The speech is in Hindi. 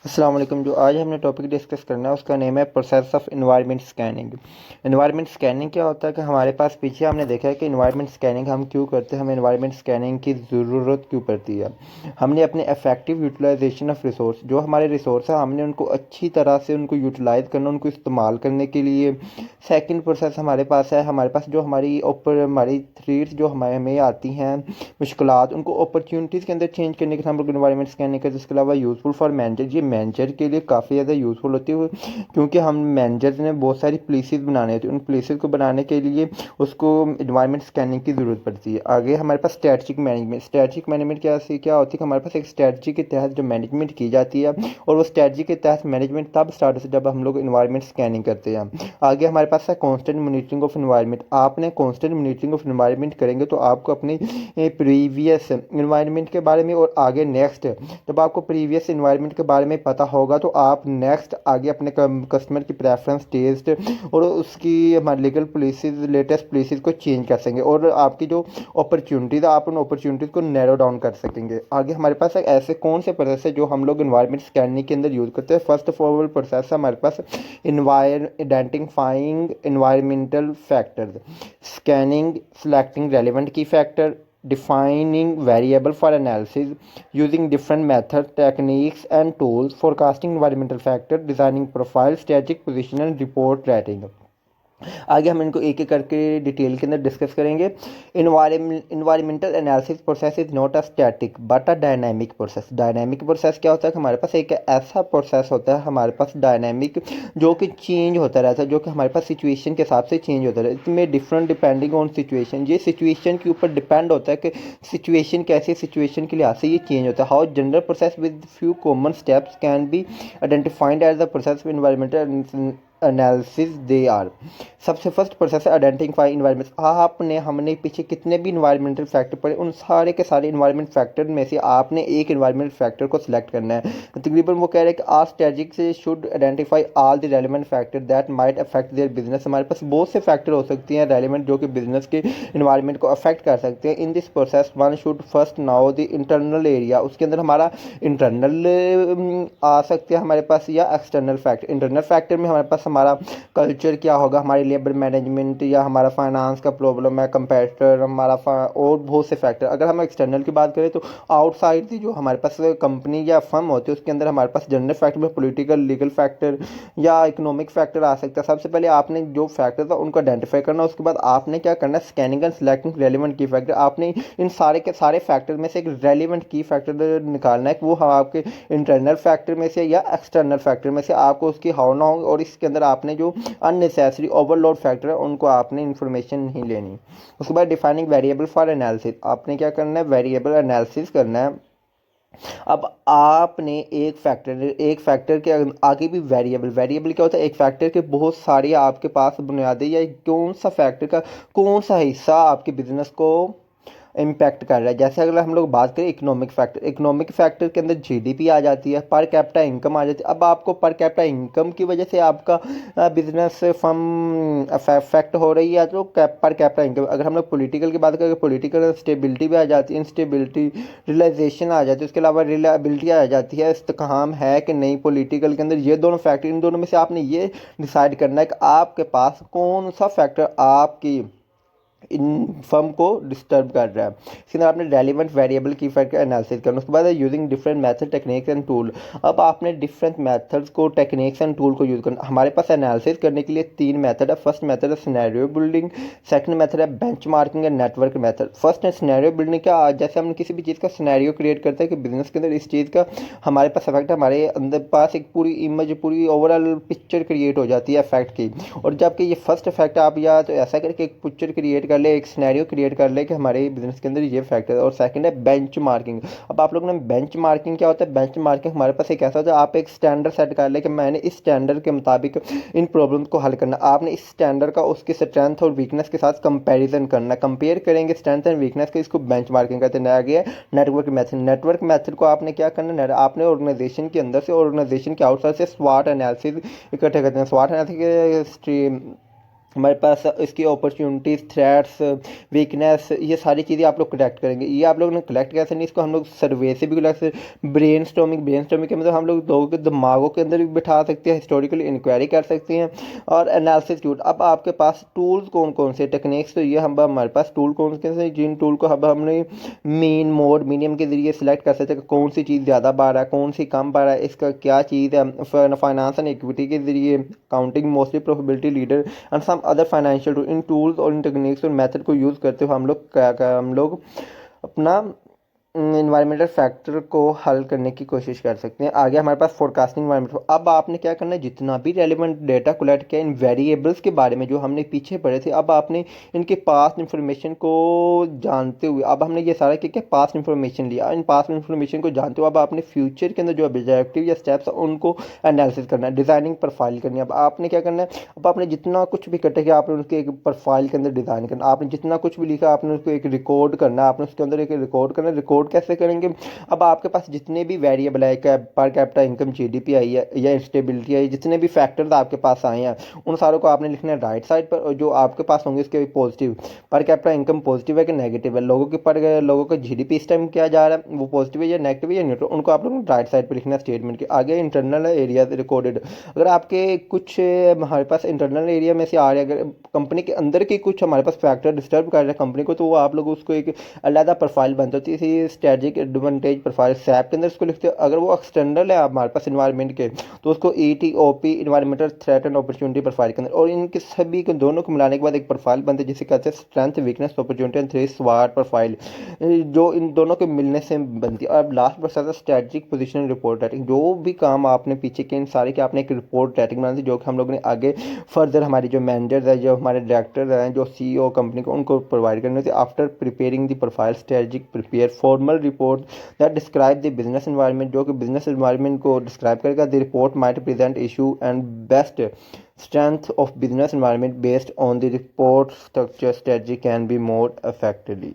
अस्सलाम वालेकुम। जो आज हमने टॉपिक डिस्कस करना है उसका नेम है process of environment scanning. Environment scanning क्या होता है कि हमारे पास पीछे हमने देखा है कि एनवायरनमेंट स्कैनिंग हम क्यों करते हैं, हमें एनवायरनमेंट स्कैनिंग की ज़रूरत क्यों पड़ती है। हमने अपने इफेक्टिव यूटिलाइजेशन ऑफ रिसोर्स, जो हमारे रिसोर्स है हमने उनको अच्छी तरह से उनको यूटिलाइज करना, उनको इस्तेमाल करने के लिए सेकंड प्रोसेस हमारे पास है। हमारे पास जो हमारी ऊपर हमारी थ्रीट्स जो हमारे हमें आती हैं मुश्किलात, उनको अपॉर्चुनिटीज़ के अंदर चेंज करने के लिए हम लोग एनवायरनमेंट स्कैनिंग करते हैं। इसके अलावा यूज़फुल फॉर मैनेजर, ये मैनेजर के लिए काफ़ी ज़्यादा यूज़फुल होती है क्योंकि हम मैनेजर ने बहुत सारी प्लेसेस बनाने होती है, उन प्लेसेस को बनाने के लिए उसको एनवायरनमेंट स्कैनिंग की ज़रूरत पड़ती है। आगे हमारे पास स्ट्रेटजिक मैनेजमेंट। स्ट्रेटजिक मैनेजमेंट क्या होती है कि हमारे पास एक स्ट्रेटजी के तहत जो मैनेजमेंट की जाती है, और वो स्ट्रेटजी के तहत मैनेजमेंट तब स्टार्ट होती है जब हम लोग एनवायरनमेंट स्कैनिंग करते हैं। आगे हमारे पास है कॉन्स्टेंट मॉनिटरिंग ऑफ एनवायरनमेंट। आपने कॉन्स्टेंट मॉनिटरिंग ऑफ एनवायरनमेंट करेंगे तो आपको अपनी प्रीवियस एनवायरनमेंट के बारे में और आगे नेक्स्ट, जब आपको प्रीवियस एनवायरनमेंट के बारे में पता होगा तो आप नेक्स्ट आगे अपने कस्टमर की प्रेफरेंस टेस्ट और उसकी हमारे लीगल पॉलिसीज लेटेस्ट पॉलिसीज को चेंज कर सकेंगे, और आपकी जो अपॉर्चुनिटीज़ आप उन अपॉर्चुनिटीज़ को नैरो डाउन कर सकेंगे। आगे हमारे पास ऐसे कौन से प्रोसेस है जो हम लोग एनवायरनमेंट स्कैनिंग के अंदर यूज़ करते हैं। फर्स्ट ऑफ ऑल प्रोसेस है हमारे पास identifying environmental factors, scanning, selecting relevant key factor, defining variable for analysis, using different methods, techniques and tools, forecasting environmental factor, designing profile, strategic position and report writing। आगे हम इनको एक एक करके डिटेल के अंदर डिस्कस करेंगे। Environmental analysis process is not a static but a dynamic process. Dynamic process क्या होता है कि हमारे पास एक ऐसा प्रोसेस होता है हमारे पास डायनामिक, जो कि चेंज होता रहता है, जो कि हमारे पास सिचुएशन के हिसाब से चेंज होता रहता है। इसमें डिफरेंट डिपेंडिंग ऑन सिचुएशन, ये सिचुएशन के ऊपर डिपेंड होता है कि सिचुएशन कैसी, सिचुएशन के लिहाज से ये चेंज होता है। How general process with few common steps can be identified as the process environmental analysis they are. सबसे फर्स्ट प्रोसेस है आइडेंटिफाई इन्वायरमेंट। आपने हमने पीछे कितने भी इन्वायरमेंटल फैक्टर पढ़े, उन सारे के सारे इन्वायरमेंट फैक्टर में से आपने एक इन्वायरमेंट फैक्टर को सिलेक्ट करना है। तकरीबन वो कह रहे हैं कि आर स्ट्रेटजिक से should identify all the relevant factor that might affect their business. हमारे पास बहुत से फैक्टर हो सकती हैं रेलिवेंट जो कि बिजनेस के इन्वायरमेंट को अफेक्ट कर सकते हैं। In this process one should first now the internal area, उसके अंदर हमारा इंटरनल आ सकते हैं हमारे पास, या एक्सटर्नल फैक्टर। इंटरनल फैक्टर में हमारे पास हमारा कल्चर क्या होगा, हमारी लेबर मैनेजमेंट, या हमारा फाइनेंस का प्रॉब्लम है, कंपेटिटर हमारा और बहुत से फैक्टर। अगर हम एक्सटर्नल की बात करें तो आउटसाइड की जो हमारे पास कंपनी या फर्म होती है उसके अंदर हमारे पास जनरल फैक्टर में पॉलिटिकल लीगल फैक्टर या इकोनॉमिक फैक्टर आ सकता है। सबसे पहले आपने जो फैक्टर था उनको आइडेंटिफाई करना, उसके बाद आपने क्या करना है, स्कैनिंग एंड सिलेक्टिंग रेलिवेंट की फैक्टर। आपने इन सारे के सारे फैक्टर में से एक रेलिवेंट की फैक्टर निकालना है कि वो आपके इंटरनल फैक्टर में से या एक्सटर्नल फैक्टर में से आपको उसकी हाउ ना हो, और इसके अंदर आपने जो अननेसेसरी ओवरलोड फैक्टर है उनको आपने इन्फॉर्मेशन नहीं लेनी। उसके बाद डिफाइनिंग वेरिएबल फॉर एनालिसिस, आपने क्या करना है, वेरिएबल एनालिसिस करना है। अब आपने एक फैक्टर के आगे भी वेरिएबल, वेरिएबल क्या होता है, एक फैक्टर के बहुत सारे आपके पास बुनियादी, या कौन सा फैक्टर का कौन सा हिस्सा आपके बिजनेस को इम्पैक्ट कर रहा है। जैसे अगर हम लोग बात करें इकोनॉमिक फैक्टर, इकोनॉमिक फैक्टर के अंदर जीडीपी आ जाती है, पर कैपिटा इनकम आ जाती है। अब आपको पर कैपिटा इनकम की वजह से आपका बिजनेस फर्म अफेक्ट हो रही है तो पर कैपिटा इनकम। अगर हम लोग पॉलिटिकल की बात करें, पॉलिटिकल स्टेबिलिटी भी आ जाती है, इंस्टेबिलिटी रियलाइजेशन आ जाती है, उसके अलावा रिलायबिलिटी आ जाती है, इस्तेकाम है कि नहीं पॉलिटिकल के अंदर। ये दोनों फैक्टर, इन दोनों में से आपने ये डिसाइड करना है कि आपके पास कौन सा फैक्टर आपकी इन फर्म को डिस्टर्ब कर रहा है। इसके अंदर आपने रेलिवेंट वेरिएबल की फैक्टर एनालिसिस करना। उसके बाद है using different method techniques and tool. अब आपने डिफरेंट मेथड्स को, टेक्निक्स एंड टूल को यूज़ करना। हमारे पास एनालिसिस करने के लिए तीन मेथड है। फर्स्ट मेथड है सिनेरियो बिल्डिंग, सेकंड मेथड है benchmarking and network method. First है सिनेरियो बिल्डिंग। क्या जैसे हम किसी भी चीज़ का सिनेरियो क्रिएट करते हैं कि बिजनेस के अंदर इस चीज़ का हमारे पास इफेक्ट, हमारे अंदर पास एक पूरी इमेज, पूरी ओवरऑल पिक्चर क्रिएट हो जाती है इफेक्ट की। और जबकि ये फर्स्ट इफेक्ट आप या तो ऐसा करके एक पिक्चर क्रिएट कर ले, एक सिनेरियो क्रिएट कर ले कि हमारे बिजनेस के अंदर ये फैक्टर है। और सेकंड है बेंच मार्किंग। अब आप लोगों ने बेंच मार्किंग क्या होता है, बेंच मार्किंग हमारे पास एक ऐसा होता है, आप एक स्टैंडर्ड सेट कर ले कि मैंने इस स्टैंडर्ड के मुताबिक इन प्रॉब्लम्स को हल करना। आपने इस स्टैंडर्ड का उसकी स्ट्रेंथ और वीकनेस के साथ कंपैरिजन करना, कंपेयर करेंगे स्ट्रेंथ एंड वीकनेस को, इसको बेंच मार्किंग कहते हैं। नया गया नेटवर्क मेथड। नेटवर्क मेथड को आपने क्या करना है, आपने ऑर्गेनाइजेशन के अंदर से, ऑर्गेनाइजेशन के आउटसाइड से स्वाट एनालिसिस इकट्ठे करते हैं। स्वाट एनालिसिस हमारे पास इसकी अपॉर्चुनिटीज़, थ्रेट्स, वीकनेस, ये सारी चीज़ें आप लोग कलेक्ट करेंगे। ये आप लोगों ने कलेक्ट कैसे नहीं, इसको हम लोग सर्वे से भी कलेक्ट, ब्रेन स्टॉर्मिंग के मतलब हम लोग लोगों के दिमागों के अंदर भी बिठा सकते हैं, हिस्टोरिकल इंक्वायरी कर सकते हैं और एनालिसिस टूल। अब आपके पास टूल्स कौन कौन से, टेक्निक्स, तो ये हम हमारे पास टूल कौन कौन से, जिन टूल को अब हमने मीन, मोड, मीडियम के जरिए सिलेक्ट कर सकते हैं कौन सी चीज़ ज़्यादा बढ़ रहा है, कौन सी कम बढ़ रहा है, इसका क्या चीज़ है। फाइनेंस एंड इक्विटी के जरिए counting mostly probability leader and some other financial tool, इन टूल्स और इन टेक्निक्स और मेथड को यूज़ करते हुए हम लोग अपना इन्वायरमेंटल फैक्टर को हल करने की कोशिश कर सकते हैं। आगे हमारे पास फोरकास्टिंग इन्वायरमेंट। अब आपने क्या करना है, जितना भी रेलिवेंट डेटा कलेक्ट किया इन वेरिएबल्स के बारे में जो हमने पीछे पढ़े थे, अब आपने इनके पास्ट इन्फॉर्मेशन को जानते हुए, अब हमने ये सारा क्या पास्ट इन्फॉर्मेशन लिया, इन पास्ट इन्फॉर्मेशन को जानते हुए अब आपने फ्यूचर के अंदर जो ऑब्जेक्टिव या स्टेप्स उनको एनालिसिस करना है, डिज़ाइनिंग प्रोफाइल करनी है। अब आपने क्या करना है, अब आपने जितना कुछ भी कटे किया आपने उसके एक प्रोफाइल के अंदर डिज़ाइन करना, आपने जितना कुछ भी लिखा आपने उसको एक रिकॉर्ड करना, आपने उसके अंदर एक रिकॉर्ड करना। रिकॉर्ड कैसे करेंगे, अब आपके पास जितने भी वेरिएबल है, पर कैपिटा इनकम, जीडीपी आई है या स्टेबिलिटी है, जितने भी फैक्टर्स आपके पास आए हैं उन सारों को आपने लिखना है राइट साइड पर, और जो आपके पास होंगे इसके positive, per capita income positive है कि नेगेटिव है, लोगों का जीडीपी इस टाइम क्या जा रहा है वो पॉजिटिव है या नेगेटिव है या न्यूट्रल, उनको आप लोग राइट साइड पर लिखना है स्टेटमेंट के आगे। इंटरनल एरिया रिकॉर्डेड, अगर आपके कुछ हमारे पास इंटरनल एरिया में से आ रहे हैं, अगर कंपनी के अंदर के कुछ हमारे पास फैक्टर डिस्टर्ब कर रहे हैं कंपनी को, तो वो आप लोग उसको एक अलग प्रोफाइल बनती होती है, स्ट्रेटजिक एडवांटेज प्रोफाइल सैप के अंदर इसको लिखते हैं। अगर वो एक्सटर्नल है हमारे पास इन्वायरमेंट के, तो उसको ETOP environmental threat and opportunity profile के अंदर, और इनके सभी को दोनों को मिलाने के बाद एक प्रोफाइल बनती है जिसे कहते हैं strength, weakness, opportunity and threat स्वाट प्रोफाइल, जो इन दोनों के मिलने से बनती है। और लास्ट बचा था स्ट्रेटजिक पोजीशन रिपोर्ट राइटिंग, जो भी काम आपने पीछे के इन सारे के आपने एक रिपोर्ट राइटिंग बनाई थी, जो कि हम लोग ने आगे फर्दर हमारी जो मैनेजर्स है, जो हमारे डायरेक्टर हैं, जो CEO कंपनी को, उनको प्रोवाइड करने थे। After preparing the profile strategic prepare formal report that describe the business environment, जो कि बिजनेस एनवायरनमेंट को डिस्क्राइब करेगा। The report might present issue and best strength of business environment based on the report structure strategy can be more effectively.